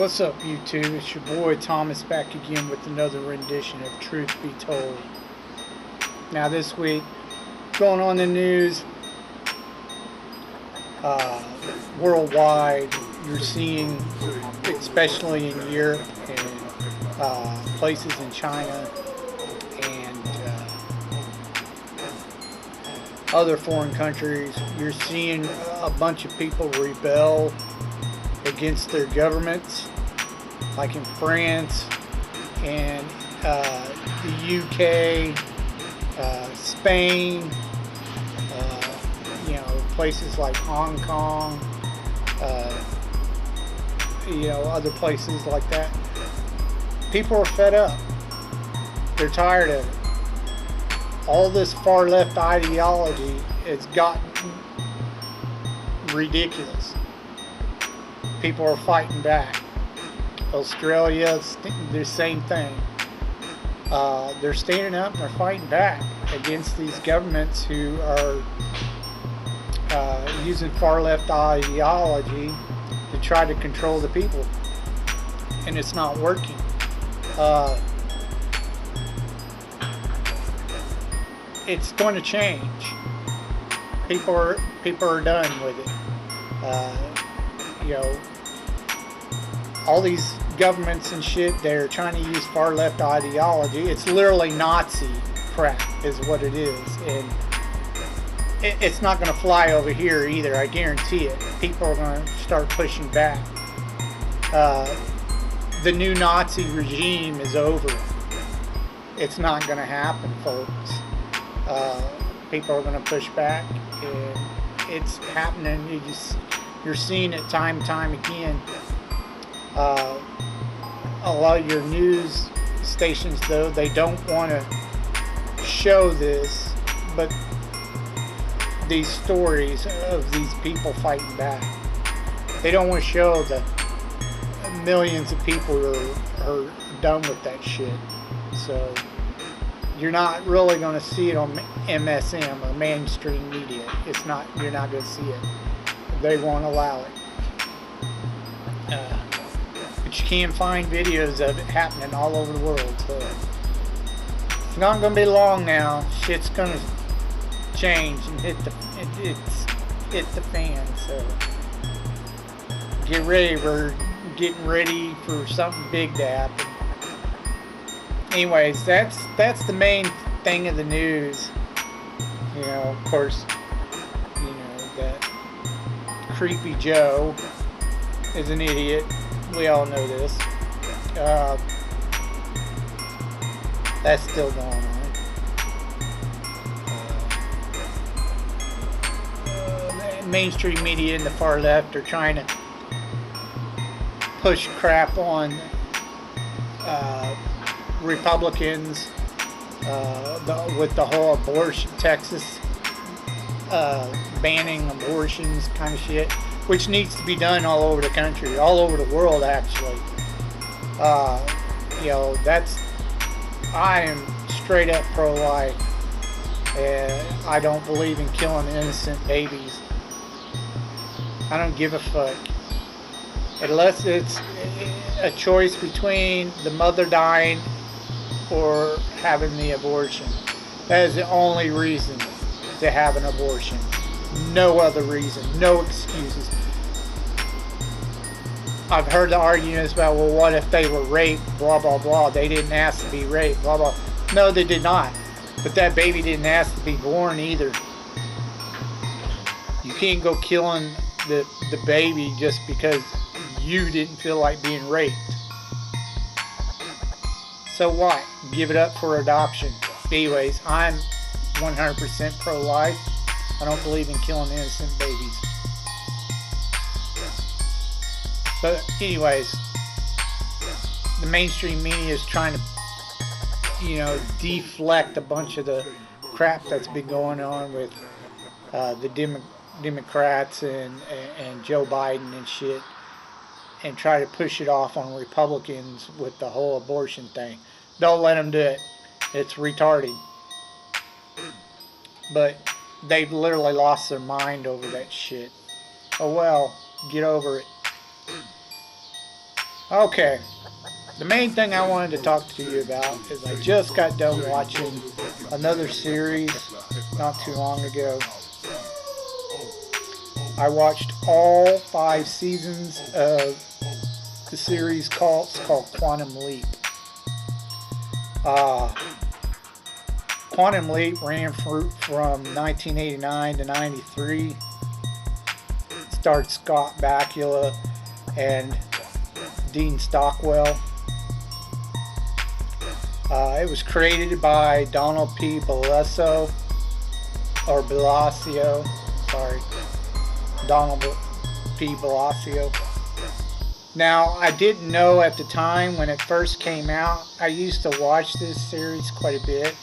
What's up, YouTube? It's your boy Thomas back again with another rendition of Truth Be Told. Now this week, going on the news, worldwide, you're seeing, especially in Europe and places in China and other foreign countries, you're seeing a bunch of people rebel against their governments, like in France and the UK, Spain, places like Hong Kong, other places like that. People are fed up. They're tired of it. All this far left ideology has gotten ridiculous. People are fighting back. Australia, the same thing. They're standing up and they're fighting back against these governments who are using far left ideology to try to control the people, and it's not working. It's going to change. People are done with it. All these governments and shit, they're trying to use far left ideology. It's literally Nazi crap is what it is, and it's not going to fly over here either, I guarantee it. People are going to start pushing back. The new Nazi regime is over. It's not going to happen, folks. People are going to push back, and it's happening. You're seeing it time and time again. A lot of your news stations, though, they don't want to show this, but these stories of these people fighting back, they don't want to show the millions of people who are done with that shit. So you're not really going to see it on MSM or mainstream media. You're not going to see it. They won't allow it. But you can find videos of it happening all over the world. So it's not going to be long now. Shit's going to change and hit the fan. So get ready. We're getting ready for something big to happen. Anyways, that's the main thing of the news. Of course, that Creepy Joe is an idiot. We all know this. That's still going on. The mainstream media and the far left are trying to push crap on Republicans with the whole abortion, Texas banning abortions kind of shit, which needs to be done all over the country, all over the world, actually. I am straight up pro-life, and I don't believe in killing innocent babies. I don't give a fuck. Unless it's a choice between the mother dying or having the abortion. That is the only reason to have an abortion. No other reason. No excuses. I've heard the arguments about, well, what if they were raped, blah, blah, blah. They didn't ask to be raped, blah, blah. No, they did not. But that baby didn't ask to be born either. You can't go killing the baby just because you didn't feel like being raped. So what? Give it up for adoption. Anyways, I'm 100% pro-life. I don't believe in killing innocent babies. But anyways, the mainstream media is trying to, deflect a bunch of the crap that's been going on with the Democrats and Joe Biden and shit, and try to push it off on Republicans with the whole abortion thing. Don't let them do it. It's retarded. But they've literally lost their mind over that shit. Oh well, get over it. Okay, the main thing I wanted to talk to you about is I just got done watching another series not too long ago. I watched all 5 seasons of the series it's called Quantum Leap. Uh, Quantum Leap ran from 1989 to 93. Starred Scott Bakula and Dean Stockwell. It was created by Donald P. Blasio, sorry, Donald P. Blasio. Now, I didn't know at the time when it first came out. I used to watch this series quite a bit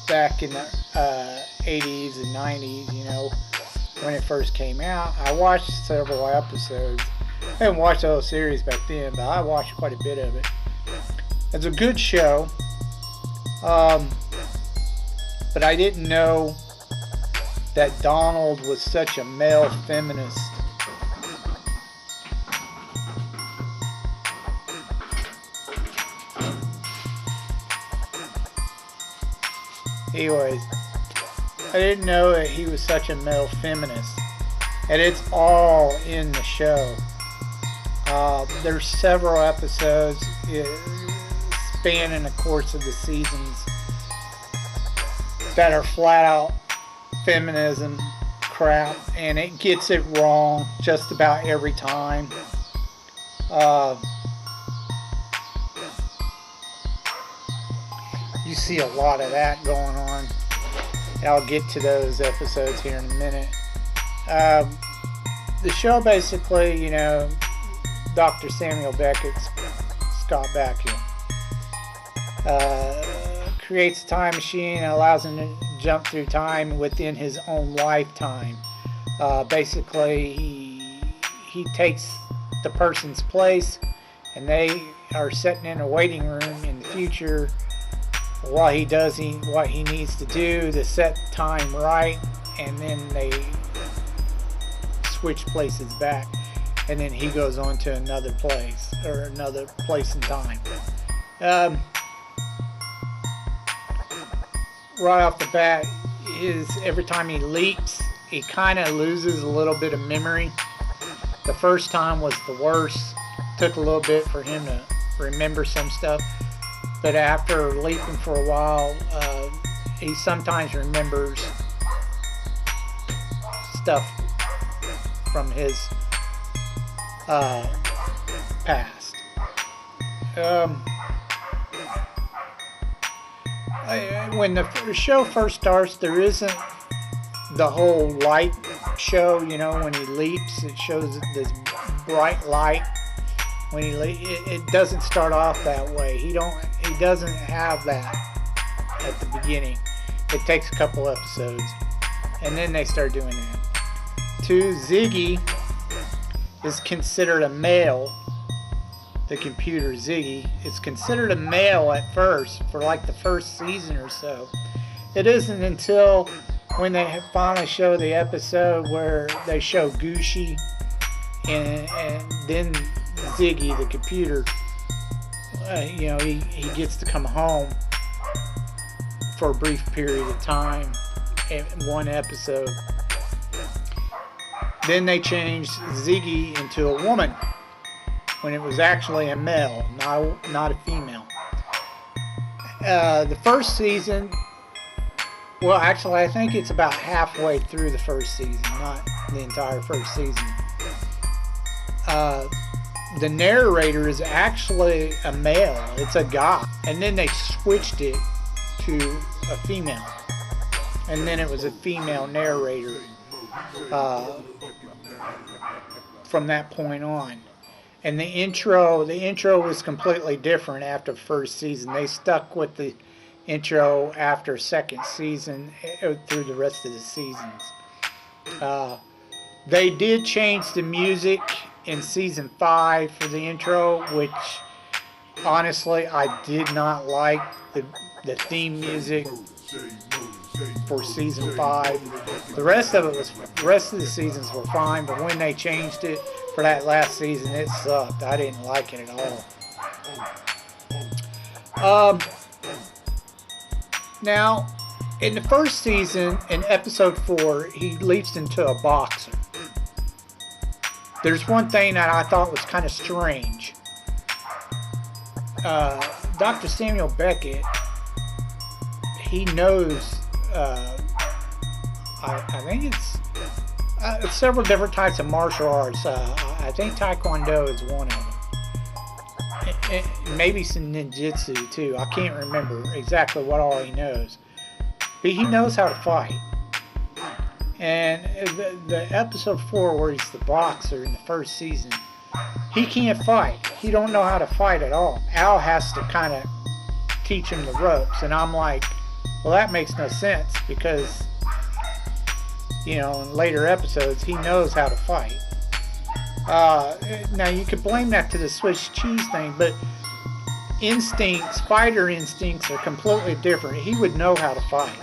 back in the 80s and 90s, you know, when it first came out. I watched several episodes. I didn't watch the whole series back then, but I watched quite a bit of it. It's a good show, but I didn't know that Donald was such a male feminist. Anyways, I didn't know that he was such a male feminist, and it's all in the show. There's several episodes spanning the course of the seasons that are flat out feminism crap, and it gets it wrong just about every time. You see a lot of that going on. I'll get to those episodes here in a minute. The show basically, you know, Dr. Samuel Beckett's Scott Bakula creates a time machine and allows him to jump through time within his own lifetime. Basically, he takes the person's place, and they are sitting in a waiting room in the future while he does what he needs to do to set time right, and then they switch places back, and then he goes on to another place in time. Right off the bat, every time he leaps, he kind of loses a little bit of memory. The first time was the worst. Took a little bit for him to remember some stuff, but after leaping for a while, he sometimes remembers stuff from his past. When the show first starts, there isn't the whole light show, you know, when he leaps, it shows this bright light. When he it doesn't start off that way. He doesn't have that at the beginning. It takes a couple episodes, and then they start doing that. 2, Ziggy is considered a male. The computer Ziggy is considered a male at first for like the first season or so. It isn't until when they finally show the episode where they show Gucci and then Ziggy, the computer, you know, he gets to come home for a brief period of time in one episode. Then they changed Ziggy into a woman when it was actually a male, not a female. The first season, well, actually, I think it's about halfway through the first season, not the entire first season. The narrator is actually a male. It's a guy. And then they switched it to a female. And then it was a female narrator from that point on. And the intro was completely different after first season. They stuck with the intro after second season through the rest of the seasons. They did change the music in season 5 for the intro, which honestly I did not like the theme music for season 5. The rest of the seasons were fine, but when they changed it, for that last season. It sucked. I didn't like it at all. Now, in the first season, in episode 4, he leaps into a boxer. There's one thing that I thought was kind of strange. Dr. Samuel Beckett, he knows, I think it's several different types of martial arts. I think Taekwondo is one of them. Maybe some ninjutsu too. I can't remember exactly what all he knows. But he knows how to fight. And the episode 4 where he's the boxer in the first season, he can't fight. He don't know how to fight at all. Al has to kind of teach him the ropes. And I'm like, well, that makes no sense because, you know, in later episodes, he knows how to fight. Now, you could blame that to the Swiss cheese thing, but instincts, fighter instincts are completely different. He would know how to fight.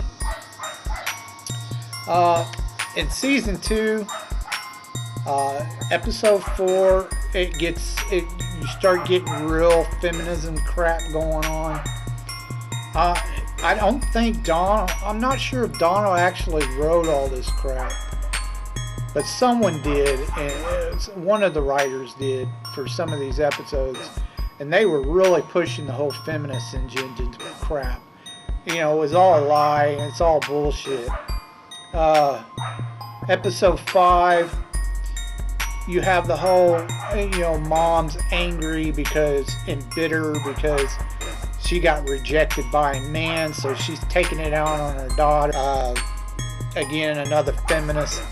In season 2, episode 4, you start getting real feminism crap going on. I don't think I'm not sure if Donald actually wrote all this crap, but someone did, and one of the writers did for some of these episodes, and they were really pushing the whole feminist agenda crap. You know, it was all a lie, and it's all bullshit. Episode 5, you have the whole, you know, mom's angry and bitter because she got rejected by a man, so she's taking it out on her daughter. Again, another feminist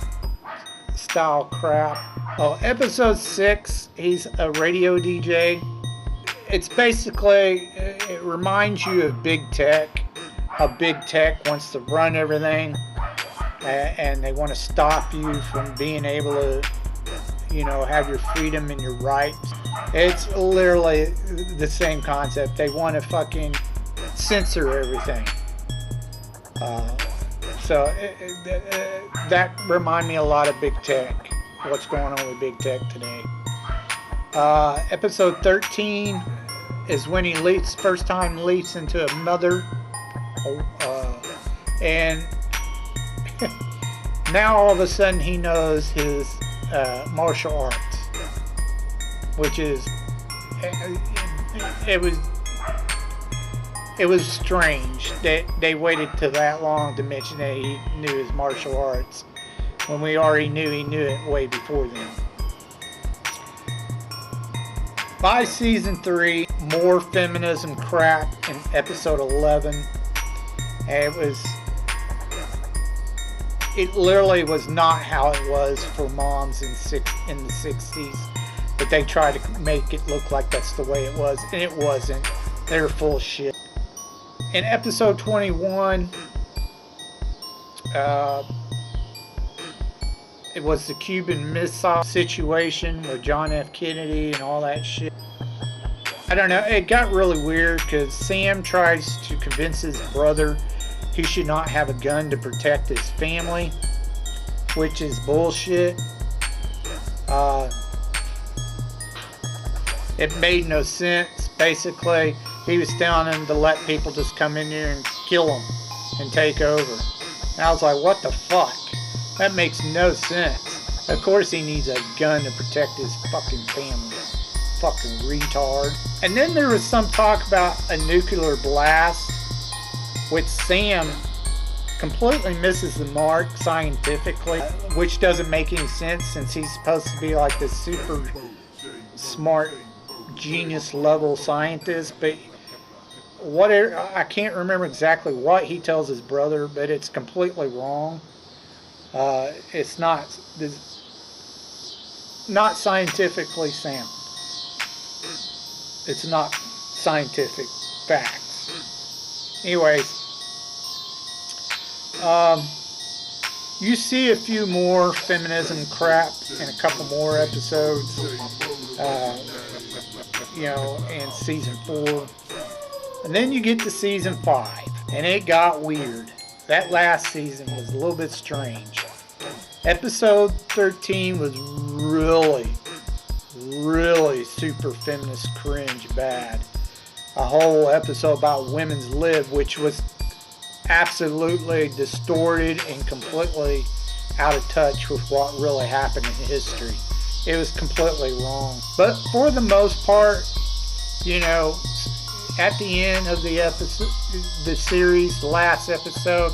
style crap. Oh, episode 6, he's a radio DJ. It's basically, it reminds you of big tech, how big tech wants to run everything, and they want to stop you from being able to, you know, have your freedom and your rights. It's literally the same concept. They want to fucking censor everything. So that reminds me a lot of big tech. What's going on with big tech today? Episode 13 is when he first time leaps into a mother, and now all of a sudden he knows his martial arts, which is it was strange that they waited till that long to mention that he knew his martial arts when we already knew he knew it way before then. By season 3, more feminism crap in episode 11. And it literally was not how it was for moms in the 60s, but they tried to make it look like that's the way it was, and it wasn't. They were full of shit. In episode 21, it was the Cuban Missile situation with John F. Kennedy and all that shit. I don't know, it got really weird because Sam tries to convince his brother he should not have a gun to protect his family, which is bullshit. It made no sense. Basically, he was telling him to let people just come in here and kill him and take over. And I was like, what the fuck? That makes no sense. Of course he needs a gun to protect his fucking family. Fucking retard. And then there was some talk about a nuclear blast, which Sam completely misses the mark scientifically, which doesn't make any sense since he's supposed to be like this super smart genius level scientist. But whatever, I can't remember exactly what he tells his brother, but it's completely wrong. It's not scientifically sound. It's not scientific facts. Anyways, you see a few more feminism crap in a couple more episodes, you know, in season 4. And then you get to season 5, and it got weird. That last season was a little bit strange. Episode 13 was really really super feminist cringe bad. A whole episode about women's lib, which was absolutely distorted and completely out of touch with what really happened in history. It was completely wrong. But for the most part, you know, at the end of the episode, the series, the last episode,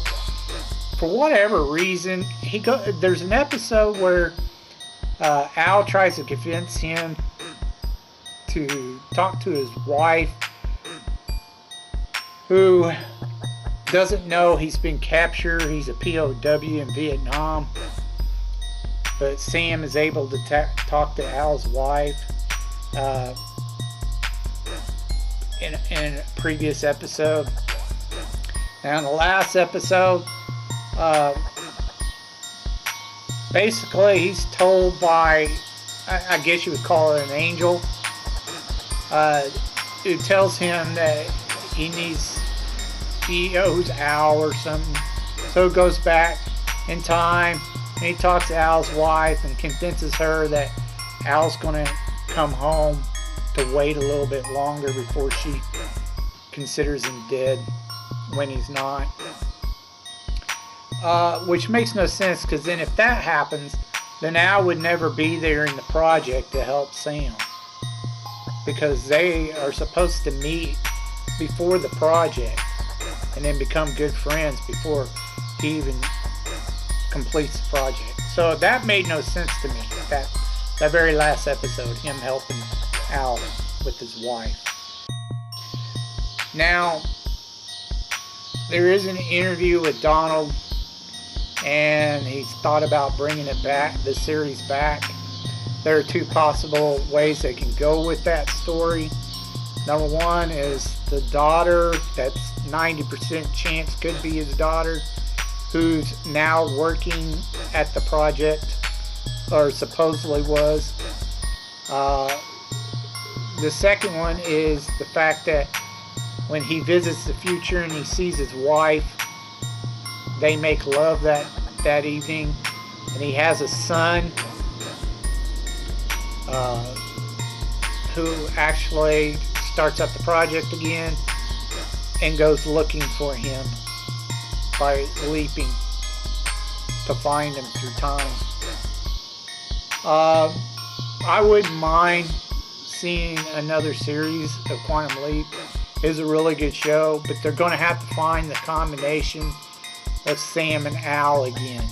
for whatever reason, there's an episode where Al tries to convince him to talk to his wife, who doesn't know he's been captured. He's a POW in Vietnam. But Sam is able to talk to Al's wife in a previous episode. Now in the last episode, basically he's told by, I guess you would call it an angel, who tells him that he owes Al or something. So it goes back in time and he talks to Al's wife and convinces her that Al's going to come home, to wait a little bit longer before she considers him dead when he's not. Which makes no sense, because then if that happens, then Al would never be there in the project to help Sam, because they are supposed to meet before the project and then become good friends before he even completes the project. So that made no sense to me, that very last episode, him helping Al with his wife. Now, there is an interview with Donald, and he's thought about bringing it back, the series back. There are two possible ways they can go with that story. Number one is the daughter, that's 90% chance could be his daughter, who's now working at the project, or supposedly was. The second one is the fact that when he visits the future and he sees his wife, they make love that evening, and he has a son who actually starts up the project again and goes looking for him by leaping to find him through time. I wouldn't mind seeing another series of Quantum Leap. It's a really good show, but they're going to have to find the combination of Sam and Al again.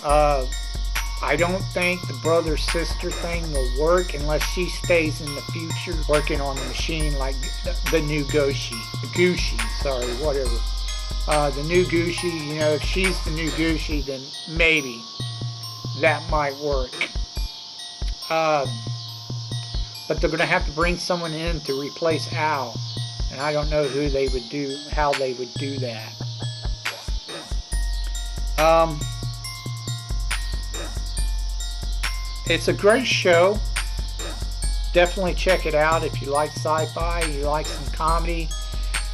I don't think the brother-sister thing will work unless she stays in the future working on the machine like the new Gucci, whatever. The new Gucci, you know, if she's the new Gucci, then maybe that might work. But they're going to have to bring someone in to replace Al, and I don't know how they would do that. It's a great show. Definitely check it out if you like sci-fi, you like some comedy.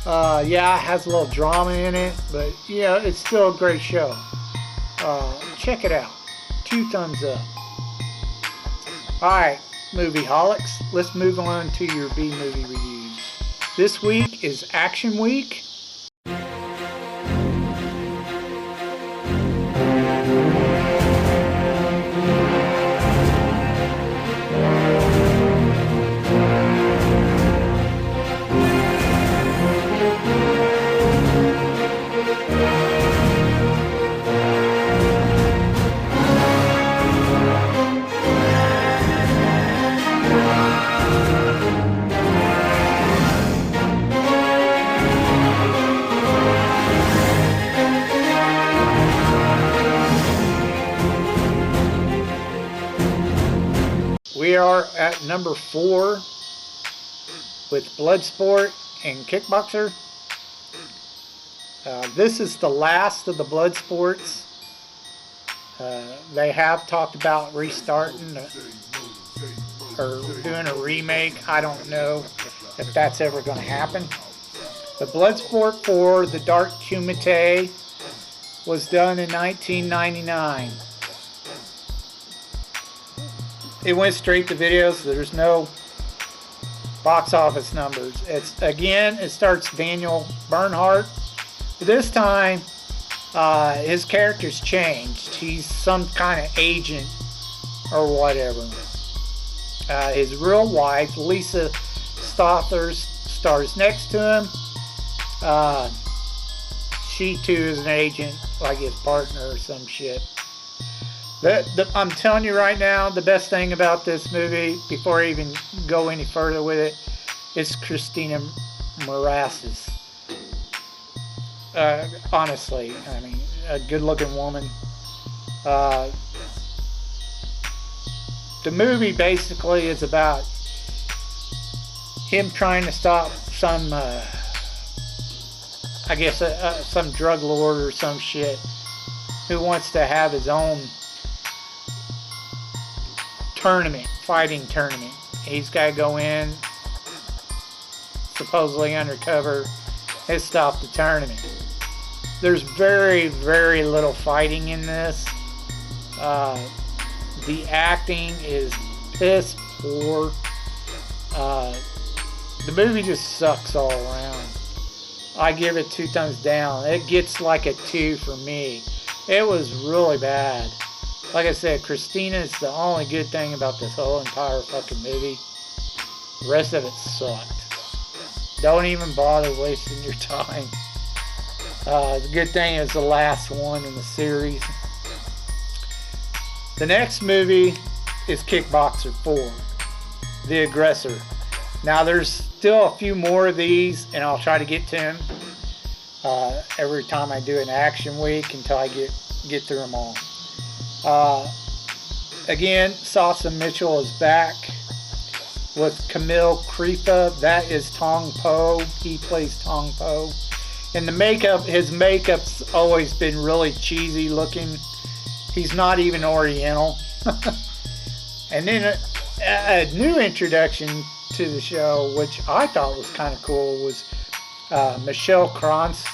Yeah, it has a little drama in it, but yeah, it's still a great show. Check it out. 2 thumbs up. Alright, movie holics. Let's move on to your B-movie reviews. This week is Action Week. We are at number 4 with BloodSport and Kickboxer. This is the last of the BloodSports. They have talked about restarting or doing a remake. I don't know if that's ever going to happen. The BloodSport 4, The Dark Kumite, was done in 1999. It went straight to video, so there's no box office numbers. It starts Daniel Bernhardt. This time, his character's changed. He's some kind of agent or whatever. His real wife, Lisa Stothers, stars next to him. She too is an agent, like his partner or some shit. I'm telling you right now, the best thing about this movie, before I even go any further with it, is Christina Morasis. Honestly, I mean, a good-looking woman. The movie basically is about him trying to stop some, I guess, some drug lord or some shit who wants to have his own fighting tournament. He's got to go in, supposedly undercover, and stop the tournament. There's very, very little fighting in this. The acting is piss poor. The movie just sucks all around. I give it 2 thumbs down. It gets like a 2 for me. It was really bad. Like I said, Christina is the only good thing about this whole entire fucking movie. The rest of it sucked. Don't even bother wasting your time. The good thing is the last one in the series. The next movie is Kickboxer 4, The Aggressor. Now there's still a few more of these, and I'll try to get to them every time I do an action week until I get through them all. Again, Sasha Mitchell is back with Camille Kripa. That is Tong Po. He plays Tong Po. And the makeup, his makeup's always been really cheesy looking. He's not even Oriental. And then a new introduction to the show, which I thought was kind of cool, was Michelle Krantz.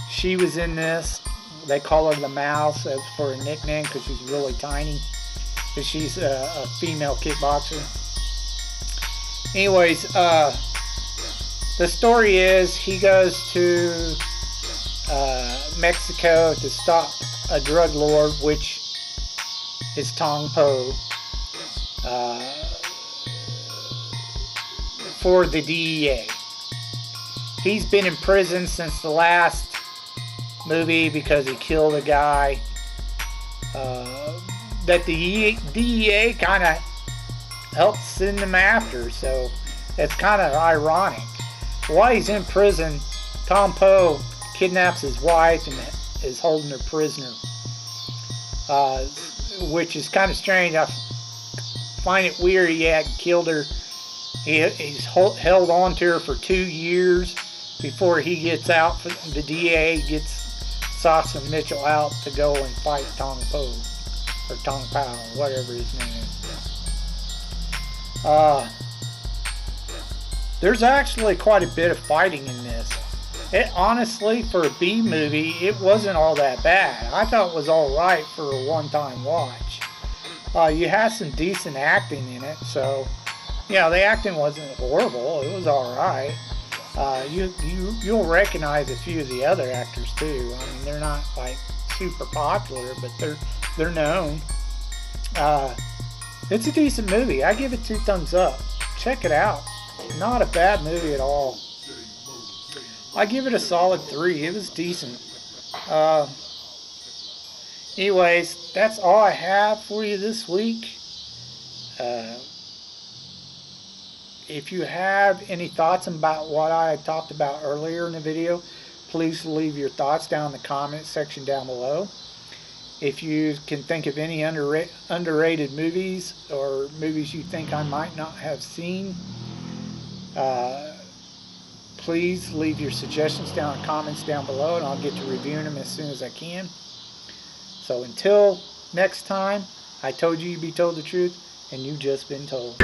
She was in this. They call her the Mouse as for a nickname because she's really tiny. Because she's a female kickboxer. Anyways, the story is he goes to Mexico to stop a drug lord, which is Tong Po, for the DEA. He's been in prison since the last movie because he killed a guy that the DEA kind of helped send him after, so it's kind of ironic. While he's in prison, Tong Po kidnaps his wife and is holding her prisoner, which is kind of strange. I find it weird he hadn't killed her. He's held on to her for 2 years before he gets out. The DA gets Sasha Mitchell out to go and fight Tong Po, or Tong Pao, whatever his name is. There's actually quite a bit of fighting in this. It honestly, for a B movie, it wasn't all that bad. I thought it was alright for a one-time watch. You had some decent acting in it, so the acting wasn't horrible. It was alright. You'll recognize a few of the other actors too. I mean, they're not like super popular, but they're known. It's a decent movie. I give it 2 thumbs up. Check it out. Not a bad movie at all. I give it a solid 3. It was decent. Anyways, that's all I have for you this week. If you have any thoughts about what I talked about earlier in the video, please leave your thoughts down in the comment section down below. If you can think of any underrated movies or movies you think I might not have seen, please leave your suggestions down in the comments down below, and I'll get to reviewing them as soon as I can. So until next time, I told you you'd be told the truth, and you've just been told.